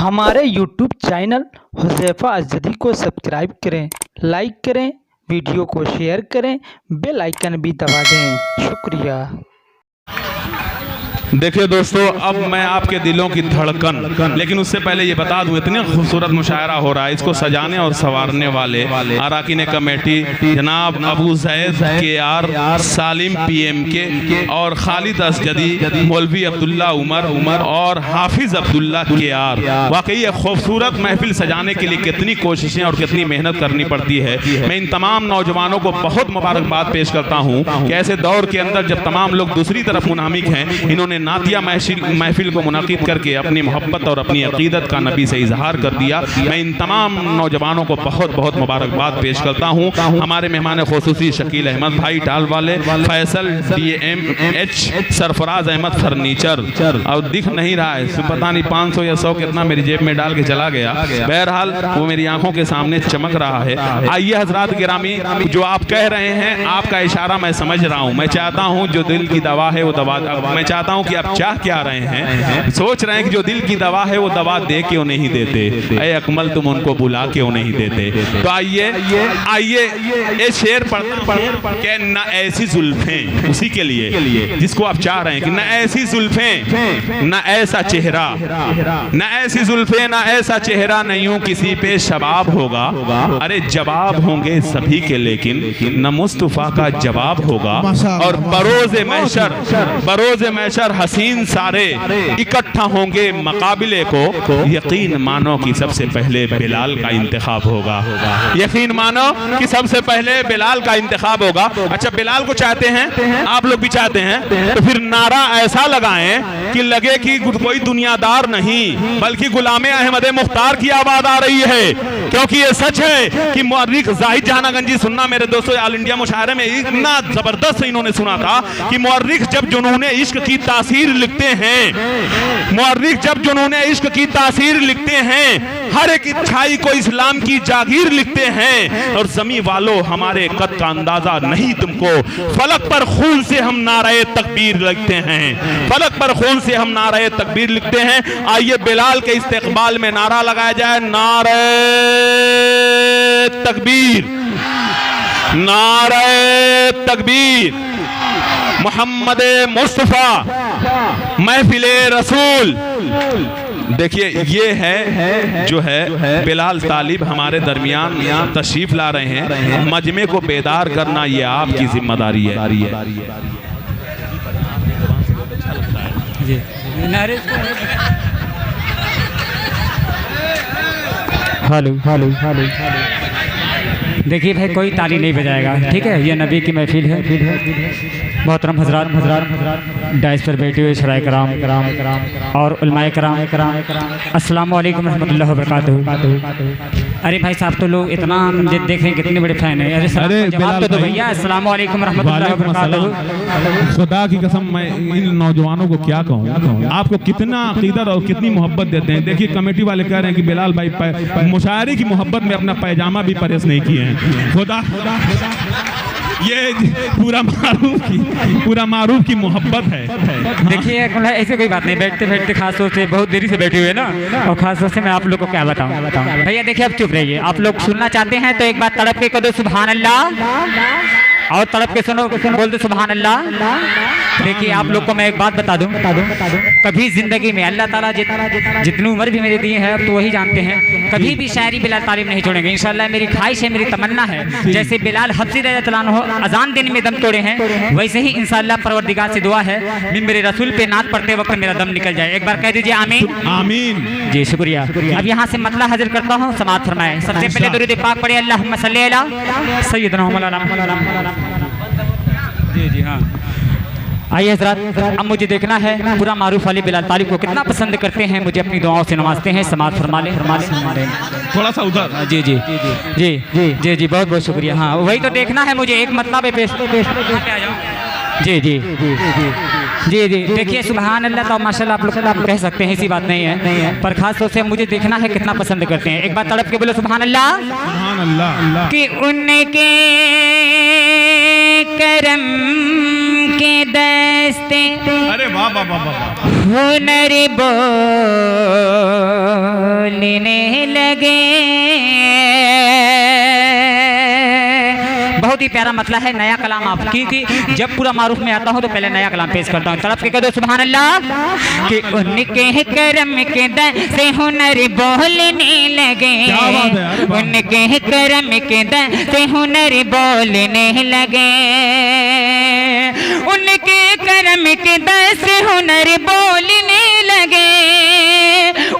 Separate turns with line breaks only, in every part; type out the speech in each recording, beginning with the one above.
हमारे YouTube channel Huzaifa अज़दी को subscribe करें, लाइक करें, वीडियो को शेयर करें, बेल आइकन भी दबा दें। शुक्रिया।
देखिए दोस्तों, अब मैं आपके दिलों की धड़कन, लेकिन उससे पहले ये बता दूं, इतने खूबसूरत मुशायरा हो रहा है, इसको सजाने और संवारने वाले अराकीन कमेटी जनाब अबू ज़ैद के आर, सालिम PMK और खालिद अज़दी, मौलवी अब्दुल्ला उमर और हाफिज़ अब्दुल्ला के आर। वाकई ये खूबसूरत महफिल सजाने के लिए कितनी कोशिशें और कितनी मेहनत करनी पड़ती है। मैं इन तमाम नौजवानों को बहुत मुबारकबाद पेश करता हूँ कि ऐसे दौर के अंदर जब तमाम लोग दूसरी तरफ मुनामिक हैं, इन्होंने नातिया महफिल को मुनाकिद करके अपनी मोहब्बत और अपनी अकीदत का नबी से इजहार कर दिया। मैं इन तमाम नौजवानों को बहुत बहुत मुबारकबाद पेश करता हूँ। हमारे मेहमान खुसूसी शकील अहमद भाई टाल वाले, फैसल DMH, सरफराज अहमद फर्नीचर, अब दिख नहीं रहा है, पता नहीं 500 या 100 कितना मेरी जेब में डाल के चला गया। बहरहाल वो मेरी आंखों के सामने चमक रहा है। आइए हजरात गिरामी, जो आप कह रहे हैं आपका इशारा मैं समझ रहा हूँ। मैं चाहता हूँ जो दिल की दवा है वो दवा, मैं चाहता हूँ कि आप चाह क्या रहे हैं, सोच रहे हैं कि जो दिल की दवा है वो दवा दे क्यों नहीं देते, ऐ अकमल तुम उनको बुला क्यों नहीं देते। तो आइए ये शेर पढ़ न ऐसी जुल्फें, उसी के लिए जिसको आप चाह रहे हैं कि न ऐसी जुल्फें न ऐसा चेहरा, न ऐसी जुल्फें न ऐसा चेहरा, नहीं हूं किसी पे शबाब होगा। अरे जवाब होंगे सभी के, लेकिन न मुस्तफा का जवाब होगा। और बरोज़े महशर हसीन सारे इकट्ठा होंगे मुकाबले को, यकीन मानो कि सबसे पहले बिलाल का इंतखाब होगा। यकीन मानो कि सबसे पहले बिलाल का इंतखाब होगा। अच्छा, बिलाल को चाहते हैं, आप लोग भी चाहते हैं, तो फिर नारा ऐसा लगाएं कि लगे कि कोई दुनियादार नहीं बल्कि गुलामे अहमद मुख्तार की आवाज आ रही है। क्योंकि ये सच है कि मुअर्रिख जाहिद जहानागंजी, सुनना मेरे दोस्तों, ऑल इंडिया मुशायरे में इतना जबरदस्त इन्होंने सुना था कि मुअर्रिख जब जुनून इश्क की तासीर लिखते हैं, मुअर्रिख जब जुनून इश्क की तासीर लिखते हैं, हर एक अच्छाई को इस्लाम की जागीर लिखते हैं। और ज़मीं वालों, हमारे कद का अंदाजा नहीं तुमको, फलक पर खून से हम नारे तकबीर लिखते हैं, फलक पर खून से हम नारे तकबीर लिखते हैं। आइए बिलाल के इस्तेकबाल में नारा लगाया जाए, नारे तकबीर, नारे तकबीर, मोहम्मद मुस्तफा, महफिले रसूल। देखिए ये है जो है बिलाल तालिब हमारे दरमियान तशरीफ ला रहे हैं। मजमे को बेदार करना ये आपकी जिम्मेदारी है।
हेलो देखिए भाई, कोई ताली नहीं बजाएगा, ठीक है? ये नबी की महफिल है। मोहतरम हजरात डाइस पर बैठे हुए शराय कराम और उलमाए कराम, अस्सलामु अलैकुम रहमतुल्लाहि व बरकातहू। अरे भाई साहब, तो लोग इतना देख रहे हैं, कितने बड़े फैन है। अरे जवाब तो भैया, अस्सलामु अलैकुम रहमतुल्लाहि व बरकातहू।
खुदा की कसम, मैं इन नौजवानों को क्या कहूँ, आपको कितना अकीदत और कितनी मोहब्बत देते हैं। देखिए कमेटी वाले कह रहे हैं कि बिलाल भाई मुशायरे की मोहब्बत में अपना पैजामा भी परेश नहीं किए हैं। खुदा ये पूरा मारूफ की मोहब्बत है।
देखिए ऐसे कोई बात नहीं, बैठते बैठते खास तौर से बहुत देरी से बैठे हुए ना, और खास तौर से मैं आप लोग को क्या बताऊं भैया। देखिए अब चुप रहिए, आप लोग सुनना चाहते हैं तो एक बार तड़प के कह दो सुभान अल्लाह, और तड़प के सुनो, बोल दो सुभान अल्लाह। देखिए आप लोग को मैं एक बात बता दूं, कभी जिंदगी में अल्लाह ताला जितनी उम्र भी मेरी दी है अब तो वही जानते हैं, कभी भी शायरी बिलाल तालिब नहीं छोड़ेंगे इंशाल्लाह। मेरी ख्वाहिश है, मेरी तमन्ना है, जैसे बिलाल हफ्सी रज़ियल्लाहु अन्हु अजान देने में दम तोड़े हैं, वैसे ही इंशाल्लाह परवरदिगार से दुआ है मेरे रसूल पे नात पढ़ते वक्त मेरा दम निकल जाए। एक बार कह दीजिए आमीन।
आमीन
जी, शुक्रिया। अब यहाँ से मतला हाजिर करता हूँ, समाअत फरमाएं। सबसे पहले दुरूद पाक पढ़े, अल्लाहुम्मा सल्ली अला सय्यिदना मुहम्मद। जी हाँ, आइए हज़रात, अब मुझे देखना है पूरा मारूफ वाले बिलाल तालिब को कितना पसंद करते हैं, मुझे अपनी दुआओं से नवाजते हैं। समाअत फरमा ले
थोड़ा सा उधर।
जी जी जी जी जी, बहुत बहुत शुक्रिया। हाँ वही तो देखना है मुझे, एक मतलब पेश जी जी जी जी। देखिए सुभान अल्लाह तो माशाल्लाह आप लोग कह सकते हैं, ऐसी बात नहीं है, पर खास तौर से मुझे देखना है कितना पसंद करते हैं। एक बार तड़प के बोलो सुभान अल्लाह,
सुभान अल्लाह।
कि उनके करम के दस्ते,
अरे वाह वाह वाह वाह,
हुनर बोल बहुत ही प्यारा मतला है, नया कलाम आप, क्योंकि जब पूरा मारूफ में आता हूँ तो पहले नया कलाम पेश करता हूँ। तड़प के कह दो सुभान अल्लाह। कि उनके करम के दर से हुनर बोलने लगे, उनके करम के दर से हुनर बोलने लगे, उनके करम के दर से हुनर बोलने लगे,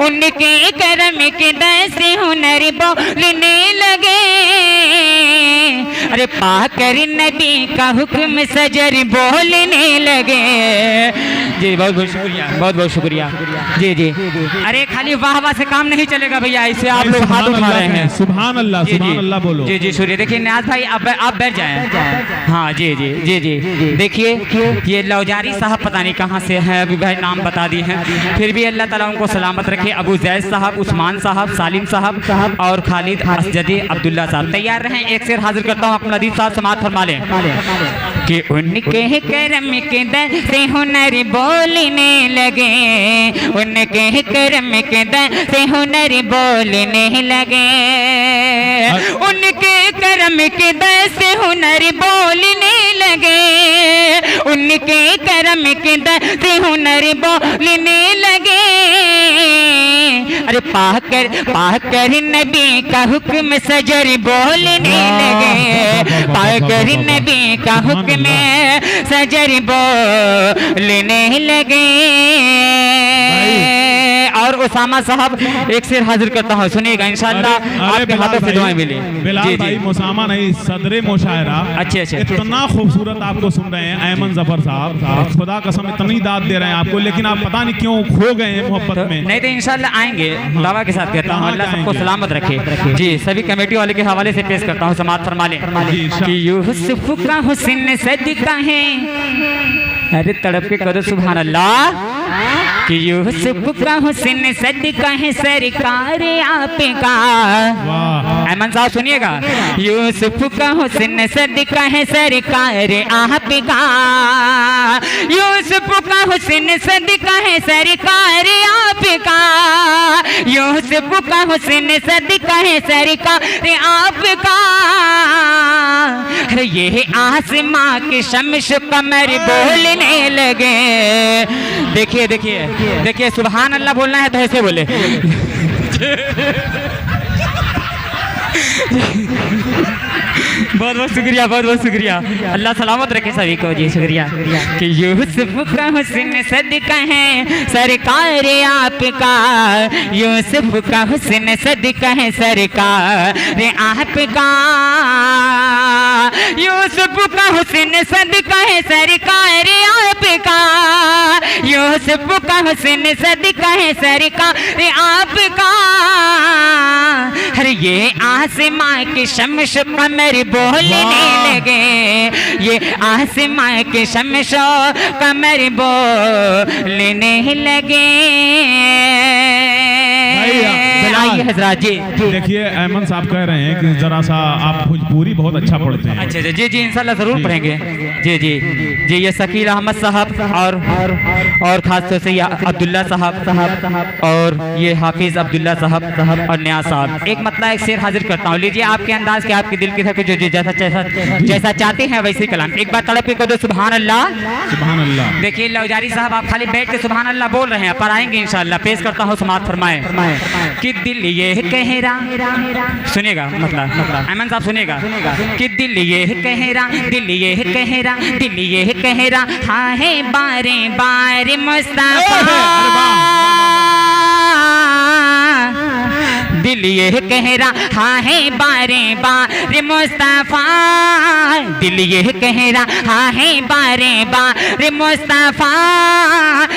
उनके करम के दर से हुनर बोलने लगे। अरे पाकर नबी का हुक्म सजर बोलने लगे। जी बहुत बहुत शुक्रिया, बहुत बहुत शुक्रिया। जी जी, अरे खाली वाह वाह से काम नहीं चलेगा भैया, इससे आप लोग हाथ उठा रहे हैं।
सुभान अल्लाह, सुभान अल्लाह बोलो।
जी जी शुक्रिया। देखिए नियाज भाई अब आप बैठ जाएं। हाँ जी जी जी जी, देखिए ये लौजारी साहब पता नहीं कहाँ से हैं, अभी भाई नाम बता दिए हैं, फिर भी अल्लाह ताला उनको सलामत रखे। अबू जैद साहब, उस्मान साहब, सालिम साहब और खालिद असजदी अब्दुल्ला साहब तैयार रहें। एक शेर हाजिर करता हूँ, अपना अदीब साहब समात फरमा लें। कि उनके करम के दर से हुनर बोलने लगे, उनके करम के दर से हुनर बोलने लगे, उनके करम के दर से हुनर बोलने लगे, उनके करम के दर से हुनर बोलने लगे। अरे पाकर नबी का हुक्म सजर बोलने लगे, पाकर नबी का हुक्म सजर बोलने लगे। और उसामा साहब एक शेर हाजिर करता हूँ, सुनिएगा इंशाअल्लाह आपके हाथों से दुआएं मिले।
बिलाल भाई मुसामा नहीं, सदरे मुशायरा।
अच्छे अच्छे,
इतना खूबसूरत आपको सुन रहे हैं ऐमन जफर साहब, खुदा कसम इतनी दाद दे रहे हैं आपको, लेकिन आप पता नहीं क्यों खो गए हैं मोहब्बत में।
नहीं तो इंशाअल्लाह आएंगे, दावा के साथ कहता हूँ, अल्लाह सबको सलामत रखे। जी सभी कमेटी वाले के हवाले से पेश करता हूँ, समात फरमा लें। कि यूसुफ का हुस्न सदका है, अरे तड़प के करो सुभान अल्लाह। कि यूसुफ का हुस्न सदका है सरकार आपका। ऐमन साहब सुनिएगा, यूसुफ का हुस्न सदका है सरकार आपका, यूसुफ का हुस्न सदका है सरकार आपका, यूसुफ का हुस्न सदका है सरकार आपका। अरे ये आसमां के शम्स कमर बोलने लगे। देखिए देखिए देखिए, सुभान अल्लाह बोलना है तो ऐसे बोले। बहुत बहुत शुक्रिया, बहुत बहुत शुक्रिया, अल्लाह सलामत रखे सभी को। जी शुक्रिया। कि यूसुफ का हुस्न सदका है सरकार आपका, यूसुफ का हुस्न सदका है सरकार आपका, यूसुफ का हुस्न सदका है सरकार आपका, यूसुफ का हुस्न सदका है सरकार आपका। अरे ये आसमां के शम्स कमर बोलने लगे, ये आसमां के शम्स कमर बोलने लगे। आइए हजरात जी।
देखिए ऐमन साहब कह रहे हैं कि जरा सा आप भोजपुरी बहुत अच्छा पढ़ते हैं।
अच्छा जी जी इंशाल्लाह जरूर पढ़ेंगे। जी जी जी, ये शकील अहमद साहब और खास तौर से ये अब्दुल्ला साहब और ये हाफिज अब्दुल्ला साहब और नियाज साहब। एक मतलब एक शेर हाजिर करता हूँ, लीजिए आपके अंदाज के, आपके दिल की धड़कन जो जैसा चाहते हैं वैसे कलाम। एक बार तड़प के कह दो सुभान अल्लाह,
सुभान अल्लाह।
देखिए लौजारी साहब आप खाली बैठ के सुभान अल्लाह बोल रहे हैं, पर आएंगे इंशाल्लाह। पेश करता हूँ, समात फरमाए। कि दिल ये कह रहा, सुनिएगा मतलब ऐमन साहब सुनिएगा। कि दिल ये कह रहा, दिल ये कह रहा, दिल ये कह रहा, हाँ है बारे बार मुस्तफा, दिल ये कह रहा, हाँ है बारे बार मुस्तफा, दिल ये कह रहा, हाँ है बारे बार मुस्तफा।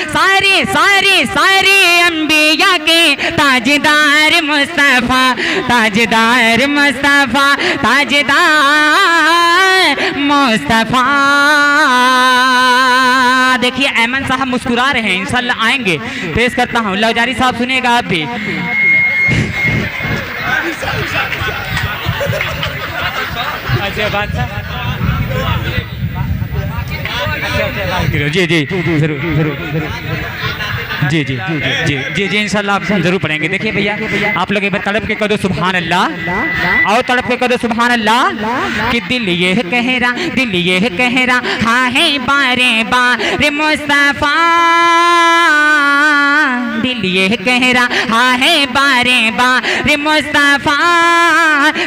सारे सारे सारे अंबिया के ताजदार मुस्तफा, ताजदार मुस्तफा, ताजदार मुस्तफा। देखिए ऐमन साहब मुस्कुरा रहे हैं, इंशाल्लाह आएंगे। पेश करता हूँ, लौजारी साहब सुनिएगा आप भी। अच्छा बात जी जी जरूर जरूर जरूर। जी जी जी जी जी जी इंशाल्लाह आप जरूर पढ़ेंगे। देखिए भैया आप लोग एक बार तड़प के कह दो सुभान अल्लाह, और तड़प के कह दो सुभान अल्लाह। कि दिल ये कह रहा, दिल ये कह रहा, हाँ है बारे बार मुस्तफा, दिल ये कह रहा, हाँ है बारे बार मुस्तफा,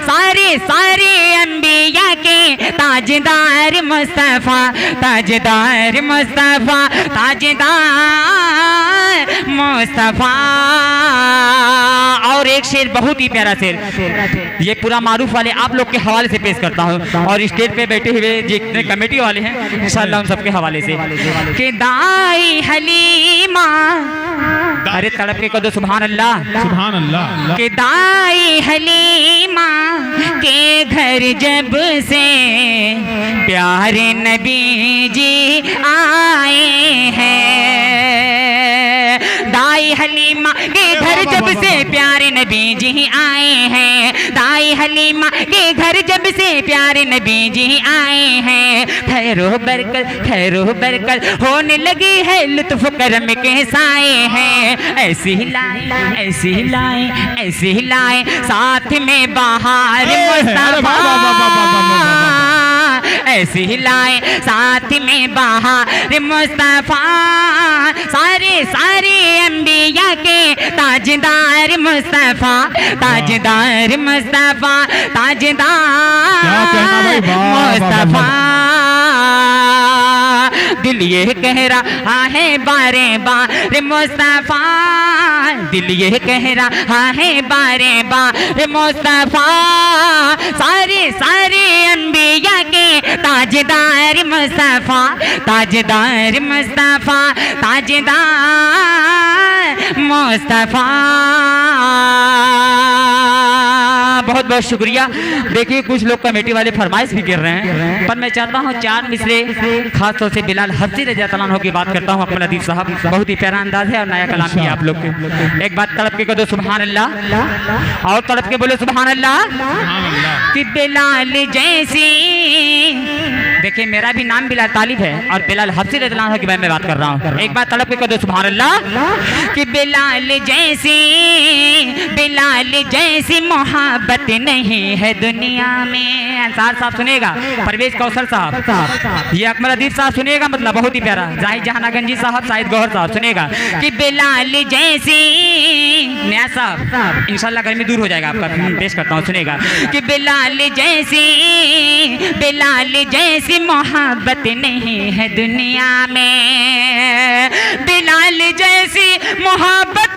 सारे सारे अंबिया के ताजदार मुस्तफा, ताजदार मुस्तफा, ताजदार मुस्तफा। और एक शेर बहुत ही प्यारा शेर, ये पूरा मारूफ वाले आप लोग के हवाले से पेश करता हूँ, और स्टेज पे बैठे हुए जितने कमेटी वाले हैं इंशाल्लाह उन सबके हवाले से। कि दाई हलीमा, अरे तड़प के कदो सुभान अल्लाह,
सुभान अल्लाह।
कि दाई हलीमा के घर जब से प्यारे नबी जी आए हैं, दाई हलीमा के घर जब से प्यारे नबी जी आए हैं, दाई हलीमा के घर जब से प्यारे नबी जी आए हैं। खैरो बरकत, खैरो बरकत होने लगी है, लुत्फ करम के साए हैं। ऐसी ही लाए, ऐसी ही लाए, ऐसी ही लाए साथ में बहार मुस्तफा, ऐसी ही लाए साथ में बहार मुस्तफा, सारे सारे अंबिया के ताजदार मुस्तफा, ताजदार मुस्तफा, ताजदार मुस्तफा। दिल ये कह रहा है बारे बार मुस्तफा, दिल ये कह रहा है बारे बार मुस्तफा, सारे सारे अंबिया के ताजदार मुस्तफा, ताजदार मुस्तफा, ताजदार मुस्तफा। बहुत बहुत शुक्रिया। देखिए कुछ लोग कमेटी वाले फरमाइश भी कर रहे हैं, पर मैं चाहता हूँ चार मिसरे खास तौर से बिलाल हफ्सी रज़ी अल्लाह अन्हु की बात करता हूँ। अकमल अदीब साहब बहुत ही प्यारा अंदाज है और नया कलाम किया आप लोग के। एक बात तड़प के कह दो सुभान अल्लाह, और तड़प के बोलो सुभान अल्लाह। कि बिलाल जैसी, देखिए मेरा भी नाम बिलाल तालिब है और बिलाल हफ्सी रज़ी अल्लाह अन्हु की मैं बात कर रहा हूँ। एक बात तड़प के कह दो सुभान अल्लाह। कि बिलाल जैसी, बिलाल जैसी मोहब्बत नहीं है दुनिया में। अंसार साहब सुनेगा, परवेज कौशल साहब, ये अकमल अदीब साहब सुनेगा, मतलब बहुत ही प्यारा। जाहिद जहानागंजी साहब, साहिद गौहर साहब सुनेगा। कि बिलाल जैसी, नया साहब इंशाल्लाह गर्मी दूर हो जाएगा आपका, पेश करता हूँ सुनेगा। कि बिलाल जैसी, बिलाल जैसी मोहब्बत नहीं है दुनिया में, बिलाल जैसी मोहब्बत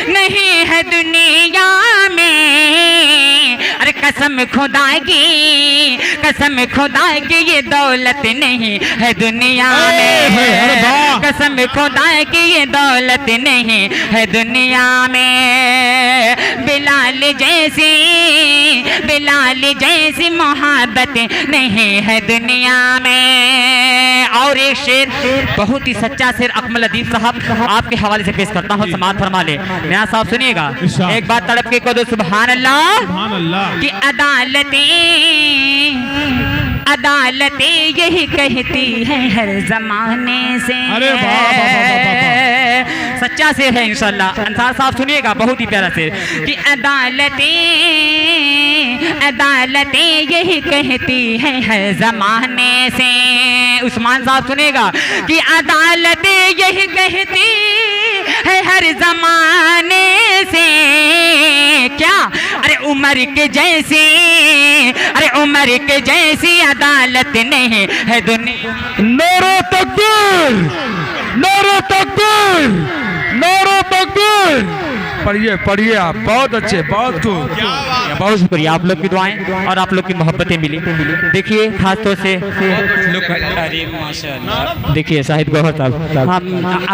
नहीं है दुनिया में। अरे कसम खुदा की, कसम खुदा की ये दौलत नहीं है दुनिया में, कसम खुदा की ये दौलत नहीं है दुनिया में। बिलाल जैसी, बिलाल जैसी मोहब्बत नहीं है दुनिया में। और एक शेर बहुत ही सच्चा शेर अकमल अदीब साहब आपके हवाले से पेश करता हूँ, समाअत फरमा ले। नया साहब सुनिएगा। एक बात तड़प के कह दो सुभान अल्लाह। कि अदालतें, अदालतें यही कहती है हर जमाने से।
अरे
सच्चा शेर है इंशाल्लाह। अंसार साहब सुनिएगा, बहुत ही प्यारा शेर। कि अदालतें, अदालतें यही कहती है हर जमाने से। उस्मान साहब सुनेगा। कि अदालतें यही कहती है हर जमाने से। क्या? अरे उमर के जैसी, अरे उमर के जैसी अदालत नहीं है दुनिया।
नारे तकबीर, नारे तकबीर, नारे तकबीर। पढ़िए पढ़िए आप, बहुत अच्छे, बहुत खूब,
बहुत शुक्रिया। आप लोग की दुआएं और आप लोग की मोहब्बतें मिली। देखिए खास तौर से देखिए शाहिद गौहर साहब, आप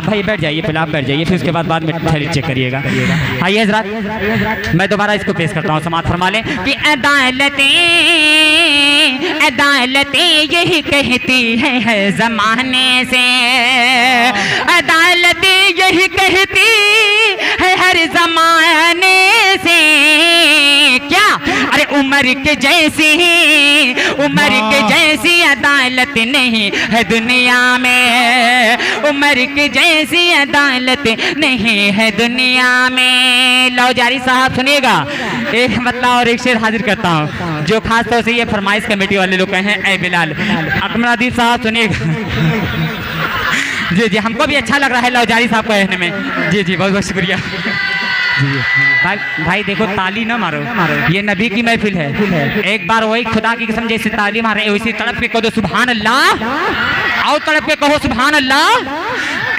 भाई बैठ जाइए, पहले आप बैठ जाइए, फिर उसके बाद में थैली चेक करिएगा। आइए हजरात, मैं दोबारा इसको पेश करता हूँ, समाअत फरमा लें। कि अदालतें, अदालतें यही कहती है हर जमाने से। अदालतें यही कहती है हर जमाने से। क्या? अरे उमर के जैसी अदालत नहीं है दुनिया में, उमर के जैसी अदालत नहीं है दुनिया में। लो जारी साहब सुनिएगा, एक मतलब और एक शेर हाजिर करता हूँ जो खास तौर से ये फरमाइश कमेटी वाले लोग कहे हैं। ऐ बिलाल अकमरादीप साहब सुनिएगा। जी जी, हमको भी अच्छा लग रहा है लौजारी साहब को कहने में। जी जी, बहुत बहुत शुक्रिया। भाई देखो, ताली ना मारो, ये नबी की महफिल है। एक बार वही खुदा की कसम जैसे ताली मारे वैसी तड़प के कहो सुभान अल्लाह, और तड़प के कहो सुभान अल्लाह।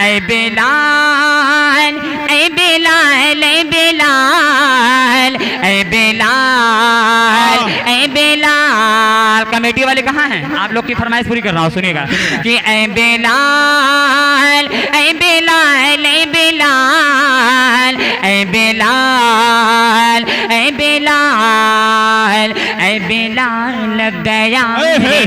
ऐ बिलाल ऐ बिलाल ऐ बिलाल ऐ बिलाल ऐ बिलाल। कमेटी वाले कहाँ हैं? आप लोग की फरमाइश पूरी कर रहा हूँ, सुनिएगा कि ऐ बिलाल ऐ बिलाल ऐ बिलाल ऐ बिलाल ऐ बिलाल ऐ बिलाल गया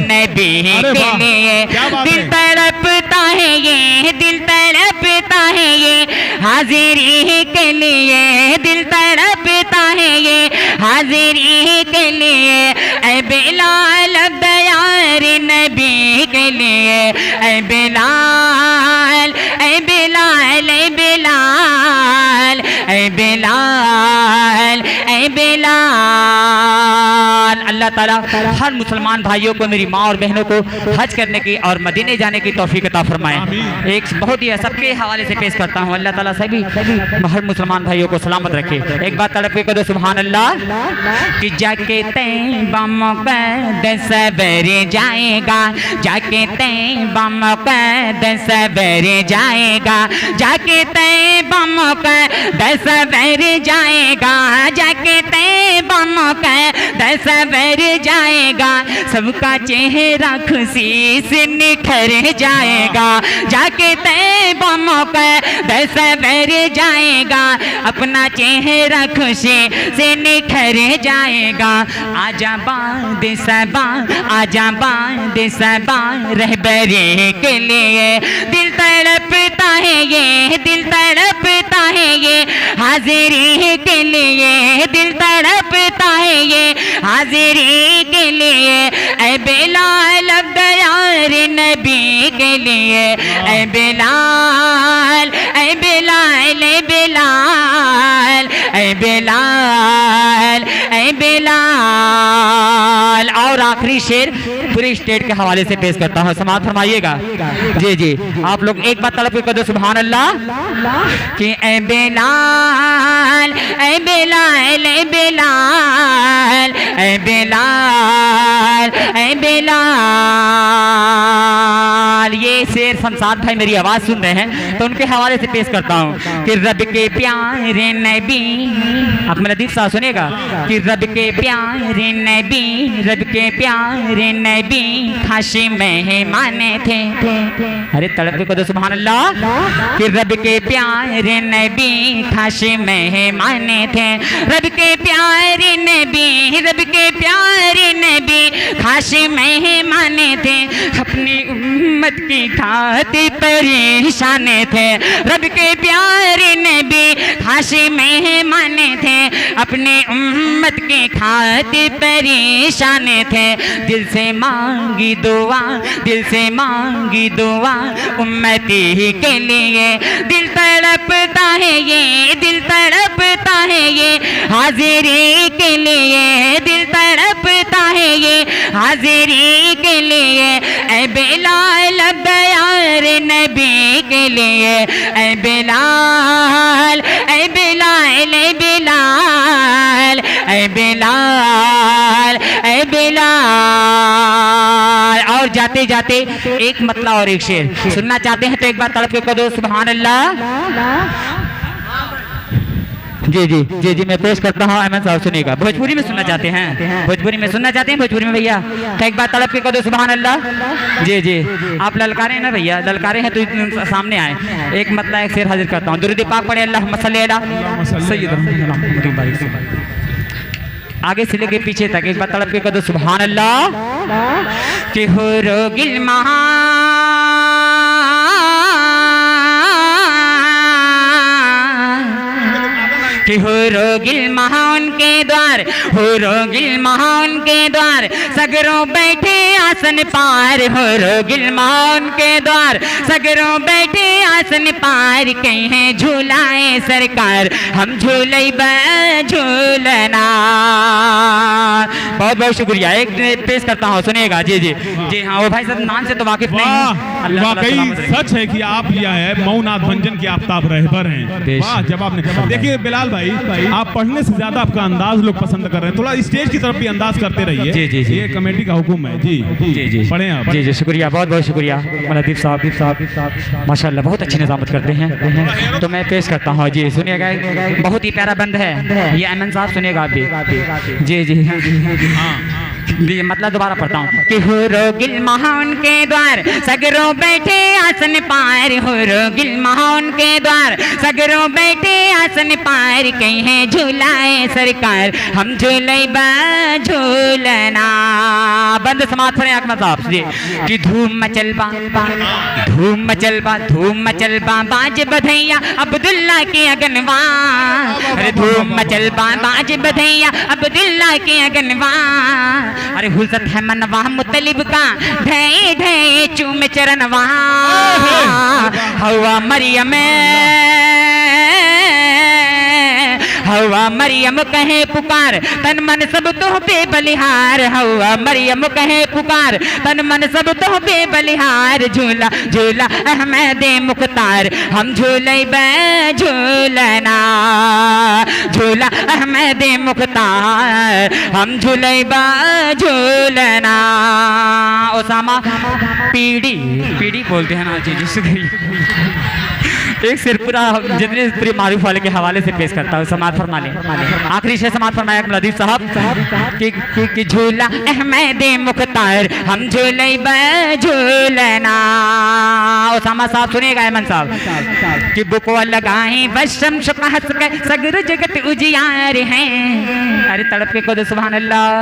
नबी के लिए। दिल तड़पता है ये, दिल तड़पता है ये हाजिरी के लिए, दिल तड़पता है ये हाजिरी के लिए। ऐ बिलाल गया रे नबी के लिए। ऐ बिलाल ऐ बिलाल ऐ बिलाल ऐ बिलाल ऐ बिलाल। अल्लाह ताला हर मुसलमान भाइयों को, मेरी माँ और बहनों को हज करने की और मदीने जाने की तौफीक अता फरमाए। एक बहुत ही सबके हवाले से पेश करता हूँ, अल्लाह ताला सभी हर मुसलमान भाइयों को सलामत रखे। एक बात तड़प के कदो सुभान अल्लाह कि जाके तैबा मुक़द्दस सवेरे जाएगा, जाके तैबा मुक़द्दस सवेरे जाएगा, जाके तैबा मुक़द्दस सवेरे जाएगा, जाके तैबा मुक़द्दस सवेरे जाएगा। सबका चेहरा खुशी से निखर जाएगा, जाके तैबा मुक़द्दस सवेरे जाएगा। अपना चेहरा खुशी से निखर जाएगा। आजा बाद सबा, आजा बाद सबा रहबरी के लिए। दिल तड़पता है ये, दिल तड़पता है ये हाजिरी के लिए, दिल तड़पता है ये हाजिरी के लिए। ऐ बिलाल गया रे नबी के लिए। ऐ बिलाल ऐ बिलाल ऐ बिलाल ऐ बिलाल ऐ बिलाल। और आखिरी शेर पूरे स्टेट के हवाले से पेश करता हूँ, समाप्त फरमाइएगा। जी जी, आप लोग एक बार तड़प के कदो सुभान अल्लाह कि ऐ बिलाल ऐ बिलाल ऐ बिलाल ऐ बिलाल ऐ बिलाल। ये शेर शमशाद भाई मेरी आवाज़ सुन रहे हैं तो उनके हवाले से पेश करता हूँ कि रब के प्यारे नबी, अकमलदीप साहब सुनिएगा कि रब के प्यारे नबी, रब के प्यारे नबी खाशी मेहमान थे। अरे तड़प के कदो सुभान अल्लाह कि रब के प्यारे नबी खाशी मेहमान थे। रब के प्यारे नबी, रब के प्यारे नबी खाशी मेहमान थे। अपनी उम्मत की खातिर परेशान थे। रब के प्यारे नबी खाशी मेहमान थे। अपनी उम्मत के खातिर परेशान थे। दिल से मांगी दुआ, दिल से मांगी दुआ उम्मती के लिए। दिल तड़पता है ये, दिल तड़पता है ये हाजिरी के लिए। दिल तड़पता है ये हाजिरी के लिए। ऐ बिलाल गया रे नबी के लिए। ऐ बिलाल ऐ बिलाल ऐ बिलाल ऐ बिलाल ऐ बिलाल। और जाते जाते एक मतला और एक शेर सुनना चाहते हैं तो एक बार तड़प के कदो सुभान अल्लाह। जी जी जी जी, मैं पेश करता हूँ, अहमद साहब सुनिएगा। भोजपुरी में सुनना चाहते हैं, भोजपुरी में सुनना चाहते हैं, भोजपुरी में भैया तो एक बार तड़प के कदो सुभान अल्लाह। जी जी, आप ललकारे हैं ना भैया, ललकारे हैं तो सामने आए। एक मतलब एक शेर हाजिर करता हूँ, दुरूद पाक पढ़े अल्लाहुम्मा सल्ली अला सय्यिदना। आगे से लेके पीछे तक एक बार तड़प के कदो सुभान अल्लाह कि हो रोगिल महा कि हो रोगिल महान के द्वार, हो रोगिल महान के द्वार, सगरों बैठे आसन पार, हो रोगिल महान के द्वार, सगरों बैठे आसन पार, कहीं झूलाए सरकार, हम झूले झूलना। बहुत बहुत शुक्रिया। एक पेश करता हूँ, सुनिएगा। जी जी जी हाँ, वो भाई साहब नाम से तो वाकिफ नहीं हूं।
वाकई सच है कि आप यह है मऊनाथ भंजन के आफ्ताब रहबर हैं। वाह, जवाब नहीं। देखिए बिलाल भाई, आप पढ़ने से ज्यादा आपका अंदाज लोग पसंद कर रहे हैं, थोड़ा स्टेज की तरफ भी अंदाज करते रहिए।
जी जी जी,
ये कमेटी का हुक्म है। जी
जी जी
पढ़ें आप।
जी जी शुक्रिया, बहुत बहुत शुक्रिया लतीफ साहब, माशाल्लाह बहुत अच्छी निजामत करते हैं। तो मैं पेश करता हूँ। जी सुनिएगा, बहुत ही प्यारा बंद है ये, अमन साहब सुनिएगा आप भी। जी जी जी, मतलब दोबारा पढ़ता हूँ कि हो रोगिल महान के द्वार, सगरों बैठे आसन पार, हो रोगिल महान के द्वार, सगरों बैठे आसन पार, कहीं झूलाए सरकार, हम झूले झूलना। बंद समाप्त करें अकमल साहब जी। कि धूम मचल बा, धूम मचल बा, धूम मचल बा, बाज बधैया अब्दुल्ला के अगनवा, अरे धूम मचल बा, बाज बधैया अब्दुल्ला के अगनवा, अरे हुलसत है मनवा मुतलिब का, ढे ढे चूम चरणवा, हवा मरियम, हवा मरियम कहे पुकार, तन मन सब तो पे बलिहार, हवा मरियम कहे पुकार, तन मन सब तो पे बलिहार, झूला झूला अहमद मुख्तार, हम झूले झूलना, झूला अहमद मुख्तार, हम झूले झूलना। ओसामा पीढ़ी पीढ़ी बोलते हैं ना। जी जी शुक्रिया। एक सिर पूरा जितने पूरे मारूफ वाले के हवाले से पेश करता हूँ, समाप्त फरमा ले। आखिरी शेर समाप्त फरमाया लतीफ साहब कि झूला अहमद मुख्तार, हम झूले झूलना। ओसामा साहब सुनिएगा, अहमद साहब कि बुको लगाए बशम शुक्र हंस के, सगर जगत उजियार हैं, अरे तड़प के खुद सुभान अल्लाह।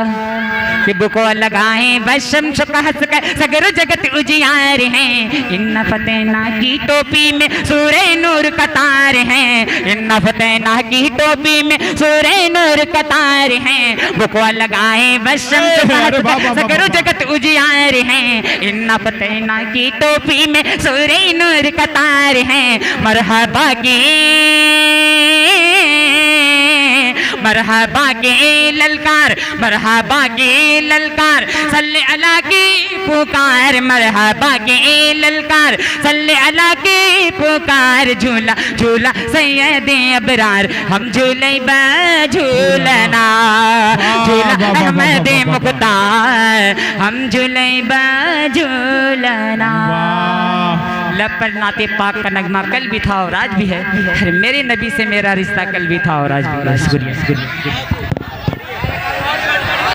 कि बुको लगाए बशम शुक्र हंस के, सगर जगत उजियार हैं, इन फतेना की टोपी में सूरज नूर कतार हैं, इन फतेना की टोपी में सूरज नूर कतार हैं, बुकवा लगाए बशम सगरो जगत उजियार हैं, इन फतेना की टोपी में सूरज नूर कतार हैं, मरहबा के मरहबा के ललकार, मरहबा के ललकार, सल्ले अला की पुकार, मरहबा के ललकार, सल्ले अला की पुकार, झूला झूला सैयद अबरार, हम झूले झूलना, झूला अहमद मुख्तार, हम झूले झूलना। लब पर नाते पाक का नगमा कल भी था और आज भी है, मेरे नबी से मेरा रिश्ता कल भी था और आज भी है। शुक्रिया।